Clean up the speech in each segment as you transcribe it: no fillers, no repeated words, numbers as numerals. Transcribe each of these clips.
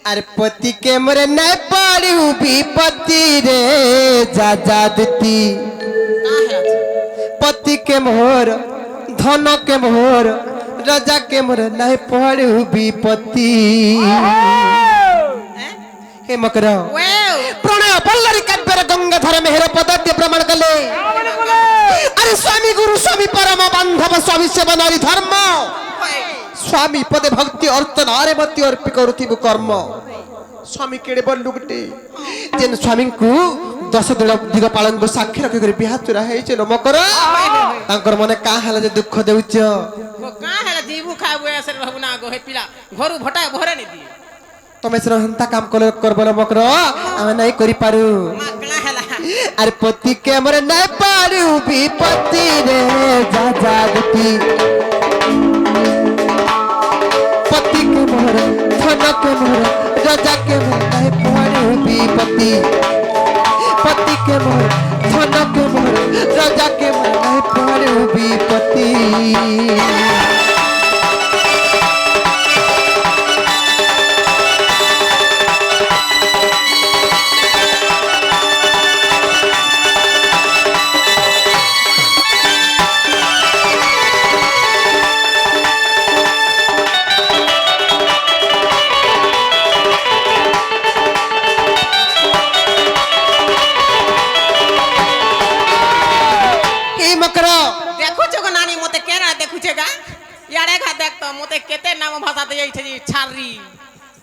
अरे पति के मोरे नहीं पड़ी विपत्ति रे जा देती पति के मोर धन के मोर राजा के मोर नहीं पड़ी विपत्ति हे मकरा प्रणय पल्लरी काव्यर गंगाधर मेहर पदार्थ प्रमाण कले अरे स्वामी गुरु स्वामी परम बांधव स्वामी सेवा नारी धर्म स्वामी पदे भक्ति अर्चना आरे मति अर्पि करुथिबु कर्म स्वामी केड़े बल्लु गुटे जेन स्वामी को 10 दिग पालन को साक्षी रखि कर बिहा चुरा है चलो मकर तांकर मने का हला जे दुख देउछ का हला जीवु खाबु असर भगुना गो हे पिला घरु भटा भरे नि दी तमे सर हंता काम करबल मकर आ नहीं करि पारु अरे पति के हमरे नहीं पारु विपत्ति रे जा देती पति के मोर धन के मोर राजा के मोर नहीं पारु विपत्ति पति के मोर धन के मोर राजा के मोर नहीं पारु विपत्ति मते केते नाम भाषा दे छै छारी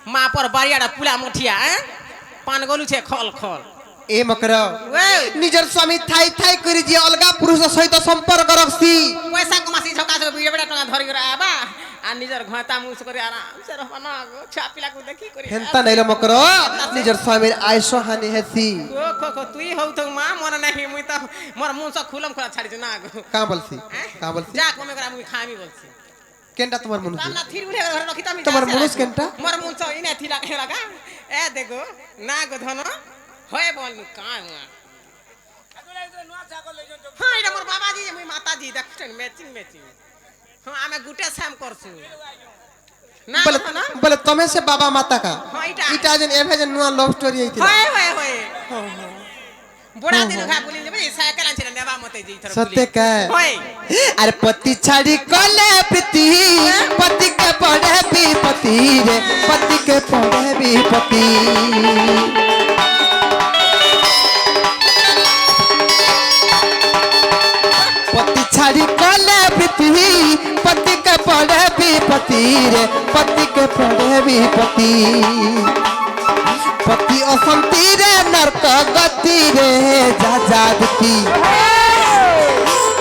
मां पर बारियाडा पुला मुठिया पान गलु छे खल खल ए मकरा निजर स्वामी थाई थाई करी जे अलगा पुरुष सहित संपर्क रखसी पैसा कमासी झका झक बिडे बडा टका धरि कर आबा आ निजर घाता मुस करे आराम से रहना गो छा पिला को देखी करे हेंता नैलो मकरा निजर स्वामी आयसो हानि हेसी ओ खो तुई हौ त मां मन नाही मुई त मोर मुंह से खुलम खुला छाडी ना गो का बोलसी जा कमे करा मुई खामी बोलसी केंटा तुम्हार मनुष्य ना थिर उठे घर रखिता मी तुम्हार मनुष्य केंटा मोर मुंह से इने थिला लगा ए देखो ना गो धन होय बोल का हुआ हां इडा मोर बाबाजी मुई माताजी देखछन मैचिंग हां आमे गुटे साम करछु ना बोले तमे से बाबा माता का हां इटा जन एभे जन नुआ लव स्टोरी आइति होय बुढ़ा दिन खा पुलिस बे साइकिल आछे नेबा मते जी थर सत्य का होय अरे पति छाड़ी कले प्रीति पति के पड़े विपत्ति रे पति के पड़े विपत्ति पति छाड़ी कले प्रीति पति के पड़े विपत्ति रे पति के पड़े विपत्ति पति अशांति रे नरक गति रे जा देती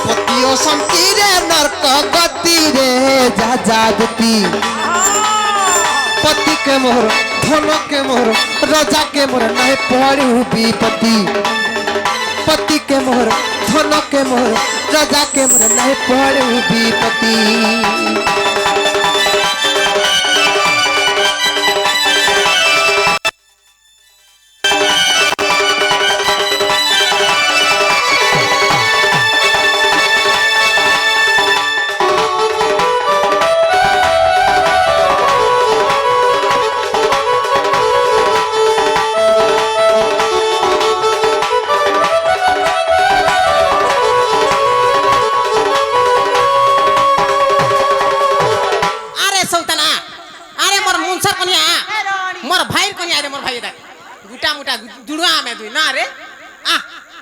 पति अशांति रे नरक गति रे जा देती पति के मोर धन के मोर राजा के मोर नहीं पड़ी विपत्ति पति के मोर धन के मोर राजा के मोर नहीं पड़ी विपत्ति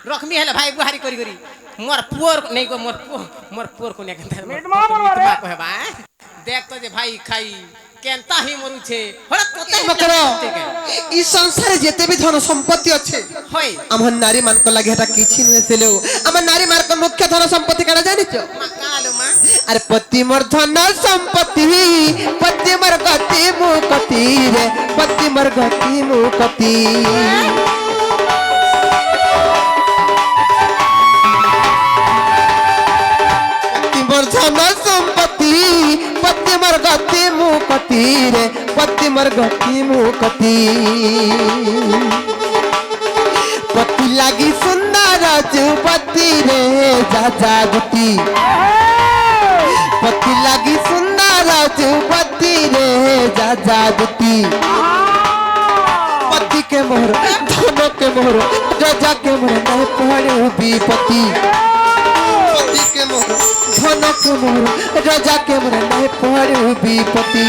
रखमी हेले भाई बुहारी करी करी मोर पुअर नहीं को मोर पुअर को ने केनता मीटमा कहबा देख तो जे भाई खाई केनता ही मरु छे हरत कते मकरो ई संसार जेते भी धन संपत्ति अच्छे होय हम नारी मान को लागे हटा किछि न सेले हम नारी मार को मुख्य धन संपत्ति काना जानि छ कालो मा अरे पति मोर धन संपत्ति पति मोर गति मुक्ति रे पति मोर गति मुक्ति धन संपत्ति पति मर गति मुक्ति रे पति मर गति मुक्ति पति लागी सुंदर जुपति रे जा गति पति लागी सुंदर जुपति रे जा गति मोर राजा के मोर नहीं पड़े विपत्ति पति के मोर धन के मोर राजा के मोर नहीं पड़े विपत्ति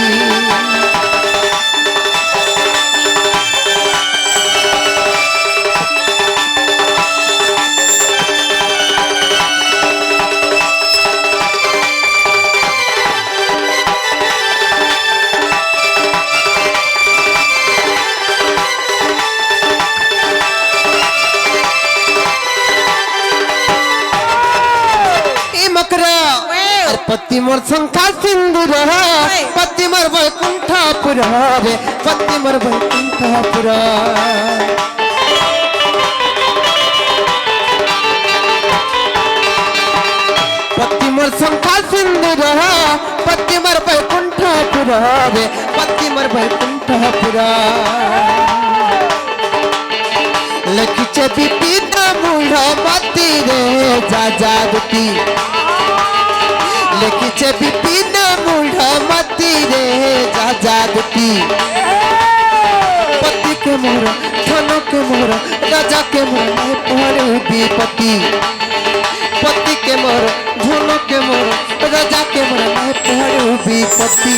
पति मोर शंखा सिंदूर पति मोर वैकुंठपुर रे पति मोर वैकुंठपुर पति मोर शंखा सिंदूर पति मोर वैकुंठपुर रे पति मोर वैकुंठपुर लखिचे विपिन मूढ़ मति रे जा जागती लिखिचे विपिन मूढ़ मति रे जा जागती पति के मोर धन के मोर राजा के मोर नहीं पड़े विपत्ति पति के मोर धन के मोर राजा के मोर नहीं पड़े विपत्ति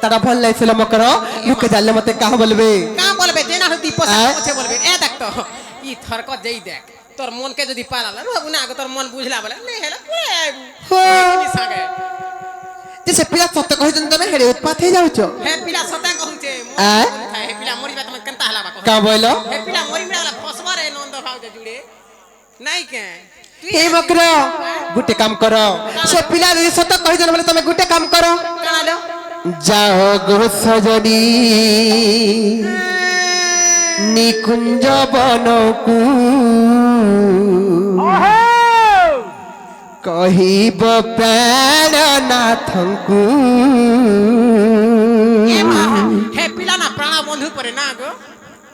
तारा भल लाइছিল মকর লুকে জানলে মতে কাহ বলবে যেনা হতি পোষা পছে বলবে এ দেখ তো ই থরক যেই দেখ তোর মন কে যদি পালালা রহু না আগে তোর মন বুঝলা বলে নে হেলা পুরে সাগে যে পিলা সত্য কহিছেন তুমি হেরে উৎপাত হই যাউছ হে পিলা সত্য কহুছে হে পিলা মরিবা তুমি কেনতা হলা বা কা বইলো হে পিলা মরি মিলা ফসবারে নন্দ ভাউ যে জুড়ে নাই কে हे मकर गुटे काम करो से पिला रे सत कहिजन बोले तमे गुटे काम करो कालो जाओ गो सजनी निकुंज बनकू कहिब प्राणनाथंकू हे पिला ना प्राण बंधु परे ना गो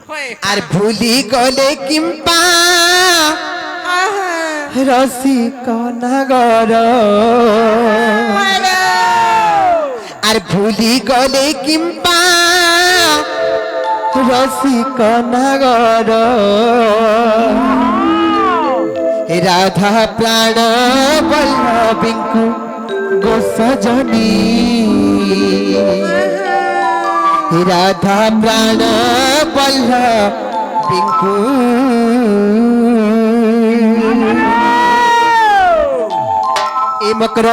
होय आर भूली गले किंपा रसिक नगर আর ভুলি গলে কিম্পা রসিক নগর রাধা প্রাণ বল্লভিঙ্কু গো সজনী রাধা প্রাণ বল্লভিঙ্কু এ মকর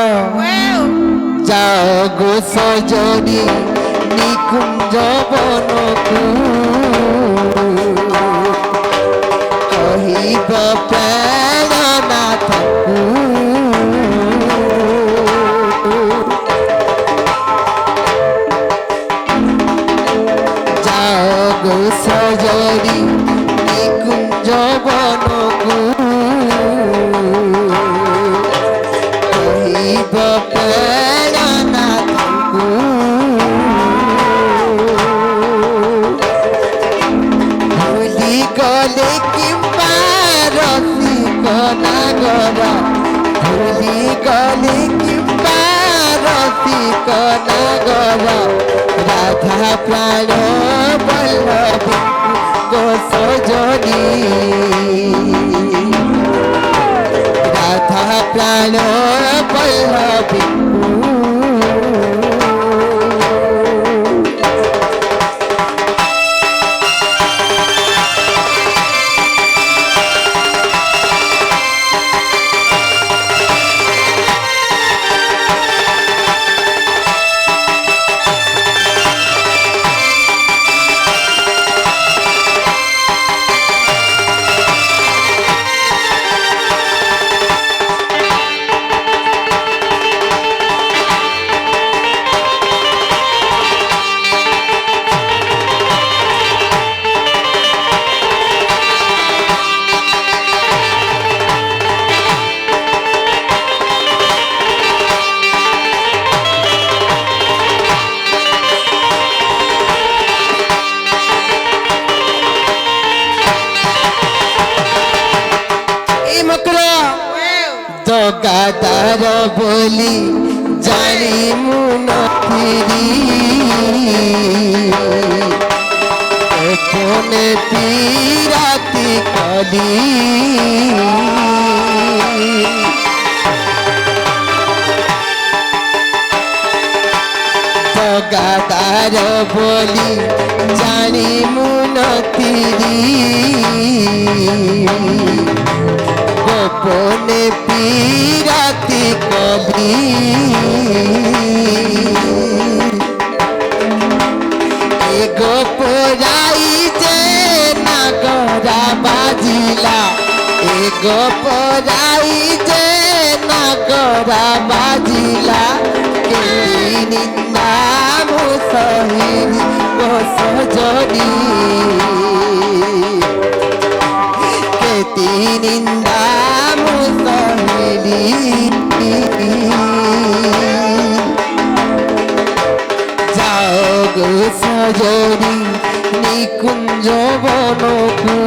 जागो सजनी निकुंज बनकू कहिब प्राणनाथंकू जागो सजनी निकुंज बनकू कहिब गले किंपा रसिक नगर भूली गले किंपा रसिक नगर राधा प्राण बल्लभिंकु गो सजनी राधा प्राण बल्लभिंकु মকরা জগাদার বলি জানি মুনতিরি কোনে পিরাতি কলি জগাদার বলি জানি মুনতিরি গোপনে পিরাতি কলি এ গোপরাই যে নাগরা বাজিলা এ গোপরাই যে নাগরা বাজিলা কে নিন্দা মুসহিনী ও সজনী কেতি নিন্দা মুসহিনী যাও গো সজনী নিকুঞ্জ বনকু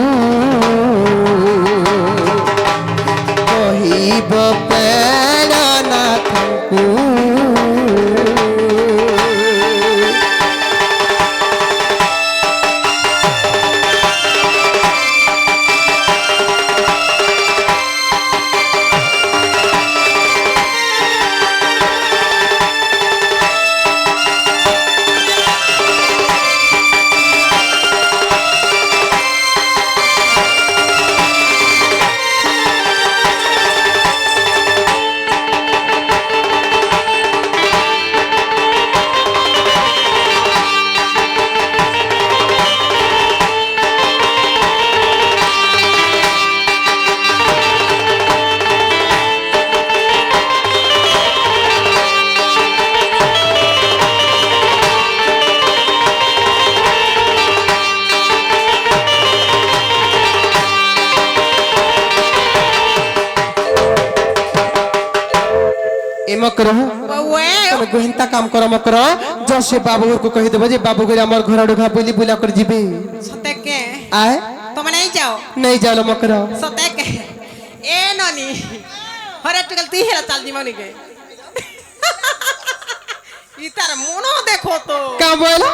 কহিব প্রেরণাথଙ୍କୁ मकर गोहिंता काम कर मकर जो से बाबू को कहि देबो जे बाबू घर हमर घर ढोखा बुली बुला कर जिबे सते के आए तुम नहीं जाओ मकर सते के ए ननी हरे टकल ती हेला चल दिमानी के इतार मनो देखो तो का बोला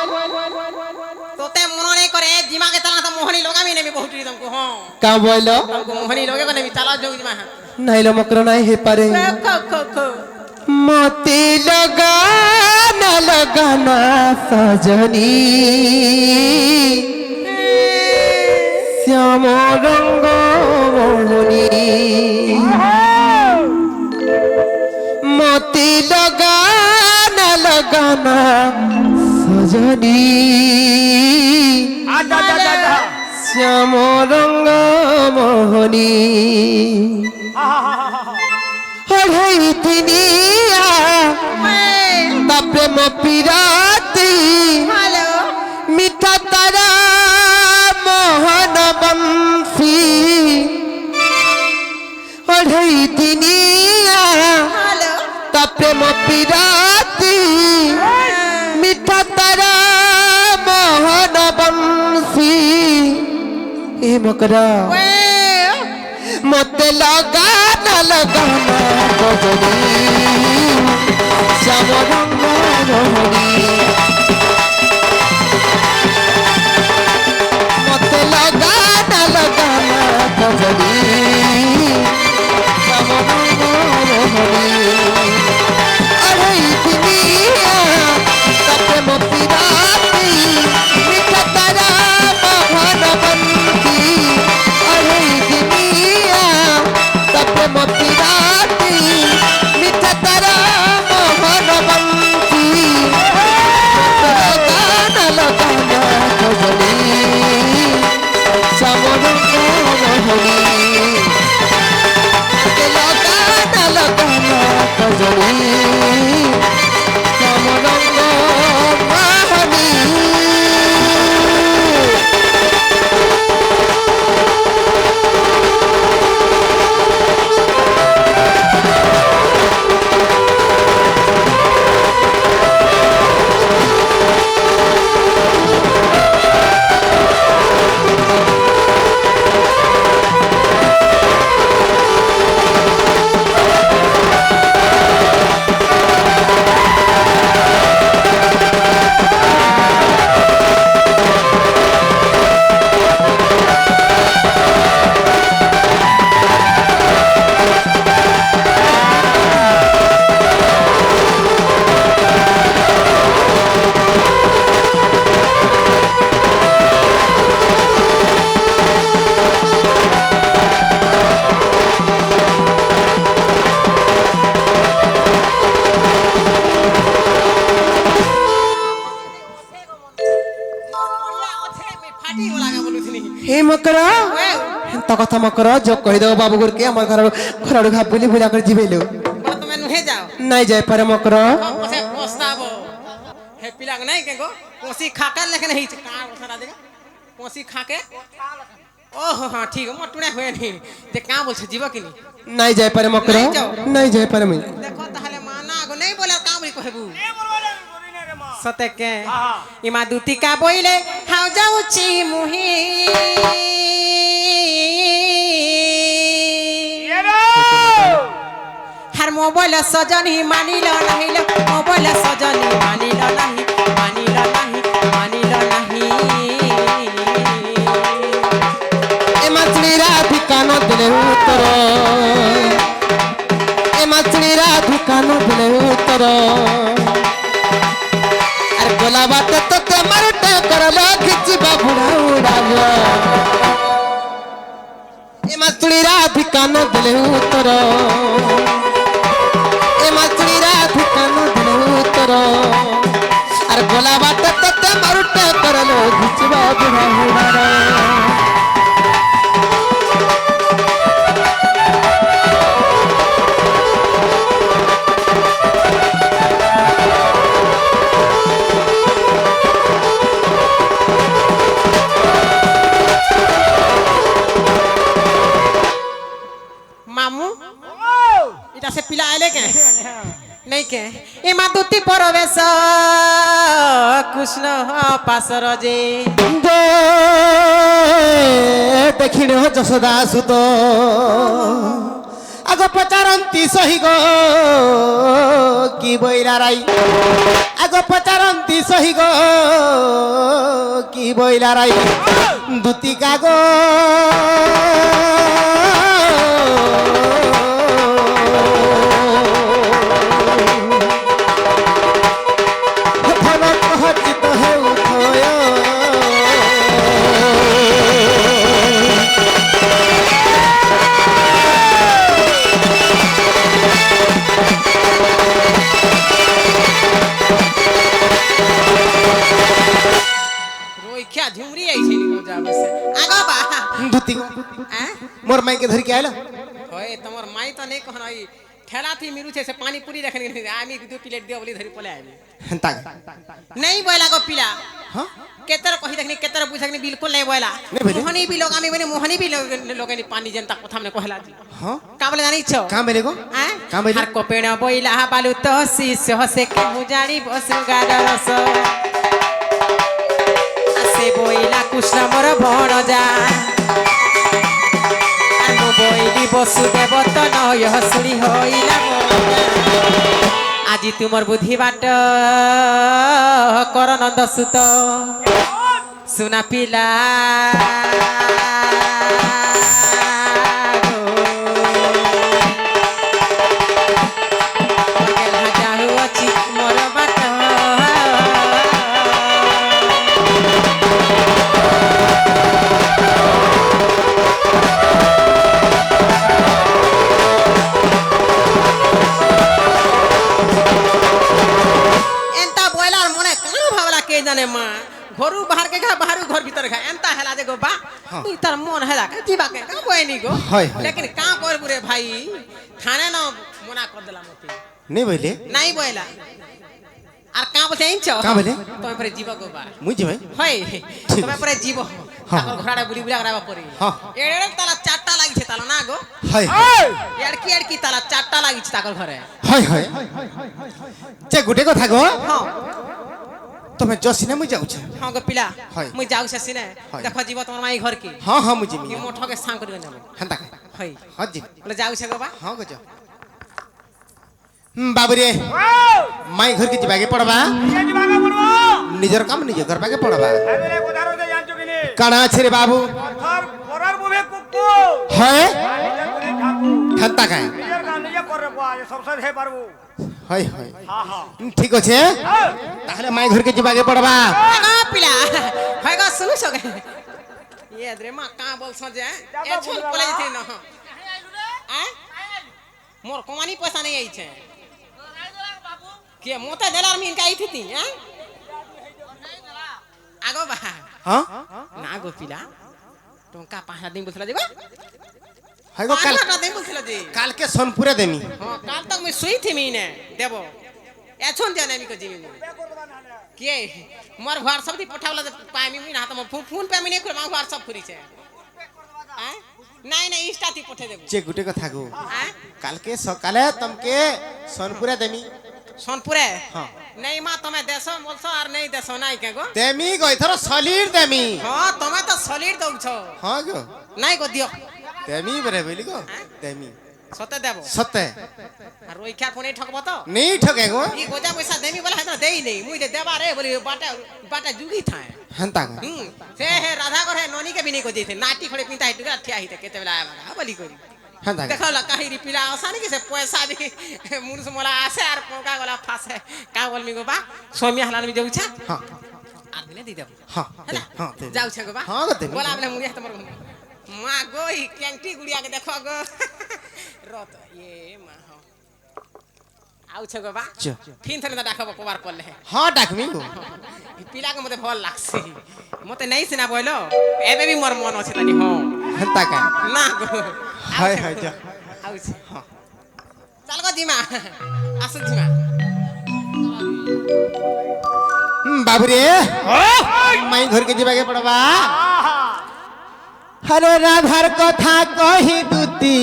तोते मनो नहीं करे दिमाग के चलना तो मोहनी लोगा में नहीं बहुत तुमको हां का बोला हमको मोहनी लोगे को नहीं चला जो दिमाग नहीं लो मकर नहीं हे पारे मोती लगाना लगाना सजनी श्याम रंग मोहनी मोती लगाना लगाना सजनी श्याम रंग मोहनी दिनिया प्रेम पिराती मीठा तारा मोहन बंसी अढ़ई दिनिया प्रेम पिराती मीठा तारा मोहन बंसी ए मकरा मत लगाना लगाना गजनी श्याम रंग रोहनी मत लगाना लगाना गजनी श्याम रंग रोहनी अरे दुनिया तब पिराती मीठा तारा मोहन बंसी अरे दुनिया तब पिराती मीठा तारा मोहन बंसी लगाना लगाना गजनी श्याम रंग रोहनी लगाना लगाना तो कथा मकर जो कहि दो बाबू गुर के हमर घर घर घा बुली बुला कर जिबेलो बोला तुम नुहे जाओ नहीं जाय पारे मकर ओसे पोस्ताबो हे पिलाग नहीं के गो कोसी खाके लेके नहीं का उठा देगा कोसी खाके ओहो हां ठीक है मोटुने होए नहीं ते का बोल छ जीव कि नहीं जाय पारे मकर नहीं जाय पारे मैं देखो ताहले माना आगो नहीं बोला का बोली कहबू सते के इमा दुती का बोइले हाउ जाउची मुही हर मोबाइल सजनी मानिल नहीं लो मोबाइल सजनी मानिल नहीं मानिल नहीं मानिल नहीं ए मछली रात कानो दिले उतर ए मछली रात कानो दिले उतर अरे गोला बात तो ते मरते करलो खिची बाबुड़ा उड़ालो ए मछली रात कानो दिले उतर ए मछली रात कानो दिले उतर अरे गोला बात तो ते मरते करलो खिची बाबुड़ा उड़ालो से पिला आले के नहीं के ए मादुती परवेश कृष्ण पासर जे दक्षिण जसोदा सुत आग पचारंती सही गो की बैला राई आग पचारंती सही गो की बैला राई दुती का गो झुमरी आई छे निको जाबे से आगो बा दुती मोर माई के धर के आइला होए तमर माई तो नहीं कहन आई ठेला थी मिरु छे से पानी पूरी रखने आमी दो प्लेट दियो बोली धरी पले आमी हंता नहीं बोला गो पिला हां केतर कहि देखनी केतर बुझकनी बिल्कुल नहीं बोला मोहनी भी लोग आमी बने मोहनी भी लोगनी पानी जनता कथा में कहला जी हां का बोले जानी छो का बोले गो का बोले हर को पेड़ बोइला बालू तो शीश हसे के मुजाड़ी बसुगार रस से बोइला कृष्ण मोर भण जा आनु बोइली वसुदेव तो नय हसुड़ी होइला আজি तुमर बुद्धि बाट कर नंद सुत सुना पिला घरू बाहर के खा बाहर घर भीतर खा एंता हेला जे गो बा ई तर मन हेला के जीवा के का बोइनी गो लेकिन का कर बुरे भाई थाने न मना कर देला मते नहीं बोले नहीं बोला आर का बोले इन छ का बोले तो पर जीवा गो बा मुई जे भाई होय तो पर जीव ताकर घराडा बुली बुला कराबा पड़ी हां एड़े ताला चारटा लागि छे ताला ना गो हाय एड़की ताला चारटा लागि छे ताकर घरे हाय हाय जे गुटे को थागो हां तमे जसिने मुई जाउ छ हां गो पिला मुई जाउ छ सिने देखो जीव तोर माई घर की हां हां मुई की मोठो के सांग कर जाम हंता हई हां जी बोले जाउ छ गो बा हां गो जा बाबू रे माई घर के जिबागे पड़बा निजर काम निजे घर पाके पड़बा काना छे रे बाबू है हंता काय हाय हाय ठीक আছে তাহলে মাই ঘর के जिबागे पड़बा ना पिला हाय गो सुनु सगे ये रे मा का बोल छ जे ए छोल पले जथे न आ मोर कमानी पैसा नहीं आई छे के मोता देलार मिन का आई थी हैं आगो बा हां ना गो पिला টঙ্কা 5,000 দিন বলছিল দিবা হইগো কাল 5,000 দিন বলছিল যে কালকে সোনপুরে দেমি হ্যাঁ কাল তক মুই শুই থিমি নে দেব এছন জানে আমি কো জিমি কে মোর হোয়াটসঅ্যাপ দি পঠাওলা পাইমি মুই না হাত মোর ফোন পে আমি নেই করে মা হোয়াটসঅ্যাপ করিছে হ্যাঁ নাই নাই ইনস্টাতি পঠে দেব যে গুটে কথা গো হ্যাঁ কালকে সকালে তমকে সোনপুরে দেমি সোনপুরে হ্যাঁ নাই মা তুমি দেশো বলছো আর নাই দেশো নাই কে গো দেমি গো এথর সলিড দেমি হ্যাঁ তুমি তো সলিড দউছ হ্যাঁ গো নাই গো দিও দেমি বরে বলি গো দেমি সতে দেব সতে আর ওই খ্যা কোনে ঠকব তো নেই ঠকে গো ই গোজা পয়সা দেমি বলে হাত দেই নেই মুই দে দেবা রে বলি বাটা বাটা जुगी थाए হন্তা গো से है राधा घर है नोनी के भी नहीं को दी थे नाटी खड़े पिंता है टुका ठिया ही थे केते बेला आया बोली कोई হন্তা देखो ला काही रिपिला आसानी के से पैसा भी मुन से मोला आसे आर कोका गोला फासे का बोल मी गो बा सोमिया हलान में जाऊ छा হ্যাঁ आदमी ने दी देब হ্যাঁ हैला হ্যাঁ দেমি। जाऊ छा गो बा हाँ गो देबी। बोला हमने मुनिया तमर मां गो ही केंटी गुड़िया के देखो गो रोत ये मां हो आउ छा गो बा च फिन थने डाखब कोबार पड़ले है হ্যাঁ ডাকমি গো इ पिला के मते भल लागसी मते नहीं सिना बोलो एबे भी मोर मन अछि तनी हो হন্তা কা ना गो हाय हाय जा आउ छी हां चल गो जिमा आसु जिमा बाबू रे माई घर के जीवा के पड़वा हरे राधार कथा कही दूती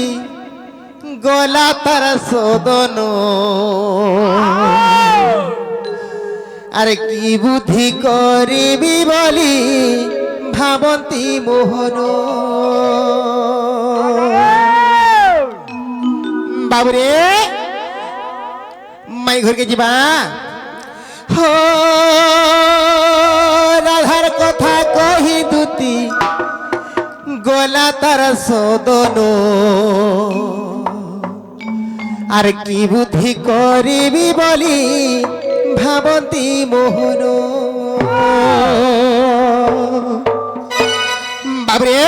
गोला तर सोदनो আরে কি বুদ্ধি করিবি বলি ভাবন্তি মোহন বাবুরে মাই ঘরকে যাবা হো রাধার কথা কহি দুতি গোলা তার সদন আর কি বুদ্ধি করিবি বলি ভাবন্তি মোহন বাবরে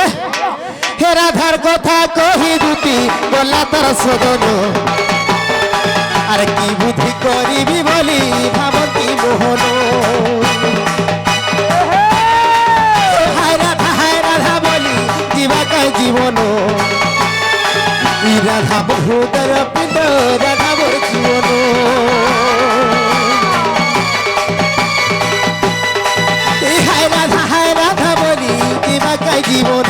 হে রাধার কথা কহি দুতি গোলা তার সদন আর কি বুদ্ধি করিবি বলি ভাবন্তি মোহন হায় রাধা বলি জীবাকার জীবন রাধা বহুতর পিণ্ড রাধা মোর জীবন হায় রাধা বলি জীবাকার জীবন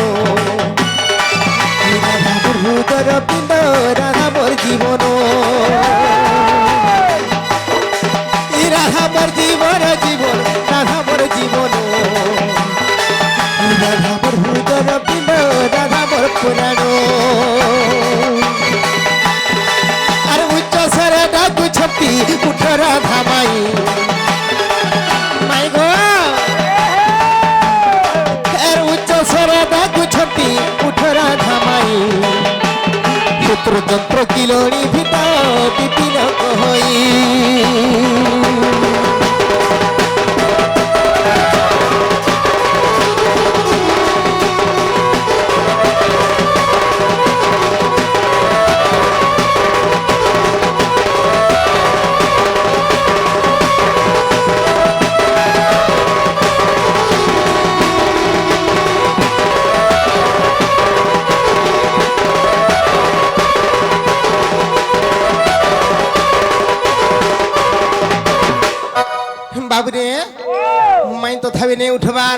রাধা বহুতর পিণ্ড রাধা মোর জীবন রাধা মোর জীবন জীবন রাধা মোর জীবন রাধা মোর ভূতর পিণ্ড রাধা মোর পুরাণ আর উচ্চ স্বরে ডাকু ছপি উঠ রাধা মাই মাই গো আর উচ্চ স্বরে ডাকু ছপি উঠ রাধা মাই পুত্র যন্ত্র কিলনি ভিত বিপিন কহই বাবুরে মাই তথাপি নেই উঠবার